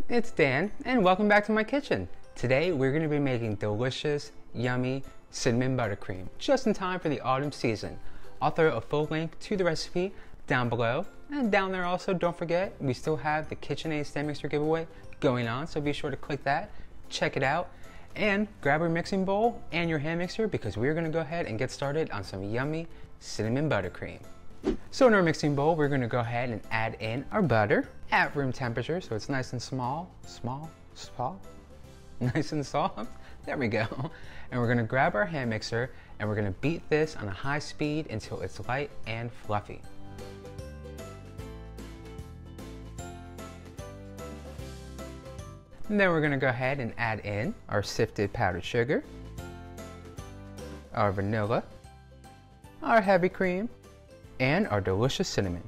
It's Dan, and welcome back to my kitchen. Today we're going to be making delicious, yummy cinnamon buttercream, just in time for the autumn season. I'll throw a full link to the recipe down below, and down there also, don't forget, we still have the KitchenAid stand mixer giveaway going on, so be sure to click that, check it out, and grab your mixing bowl and your hand mixer because we're going to go ahead and get started on some yummy cinnamon buttercream. So in our mixing bowl, we're going to go ahead and add in our butter at room temperature, so it's nice and small, nice and soft. There we go. And we're going to grab our hand mixer and we're going to beat this on a high speed until it's light and fluffy. And then we're going to go ahead and add in our sifted powdered sugar, our vanilla, our heavy cream, and our delicious cinnamon.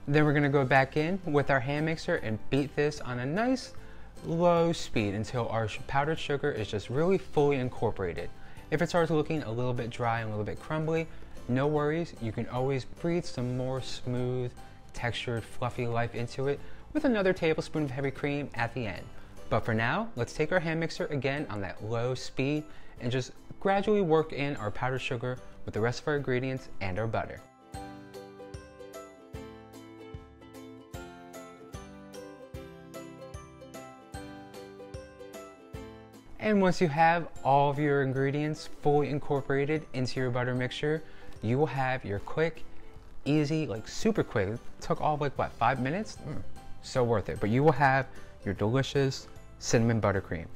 Then we're going to go back in with our hand mixer and beat this on a nice low speed until our powdered sugar is just really fully incorporated. If it starts looking a little bit dry and a little bit crumbly, no worries, you can always breathe some more smooth, textured, fluffy life into it with another tablespoon of heavy cream at the end. But for now, let's take our hand mixer again on that low speed and just gradually work in our powdered sugar with the rest of our ingredients and our butter. And once you have all of your ingredients fully incorporated into your butter mixture, you will have your quick, easy, like super quick, it took all like what, 5 minutes? So worth it. But you will have your delicious cinnamon buttercream.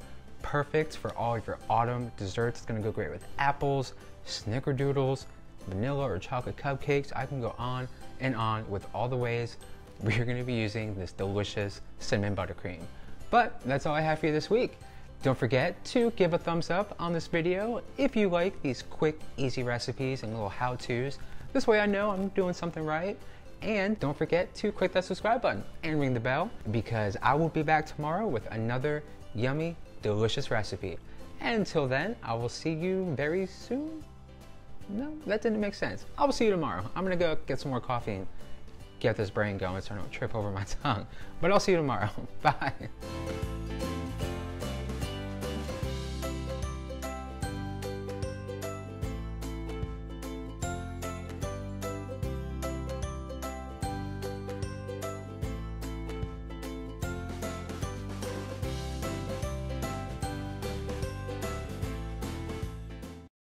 Perfect for all of your autumn desserts. It's gonna go great with apples, snickerdoodles, vanilla or chocolate cupcakes. I can go on and on with all the ways we're gonna be using this delicious cinnamon buttercream. But that's all I have for you this week. Don't forget to give a thumbs up on this video if you like these quick, easy recipes and little how-tos. This way I know I'm doing something right. And don't forget to click that subscribe button and ring the bell because I will be back tomorrow with another yummy, delicious recipe. And until then, I will see you very soon. No, that didn't make sense. I will see you tomorrow. I'm gonna go get some more coffee and get this brain going so I don't trip over my tongue. But I'll see you tomorrow. Bye.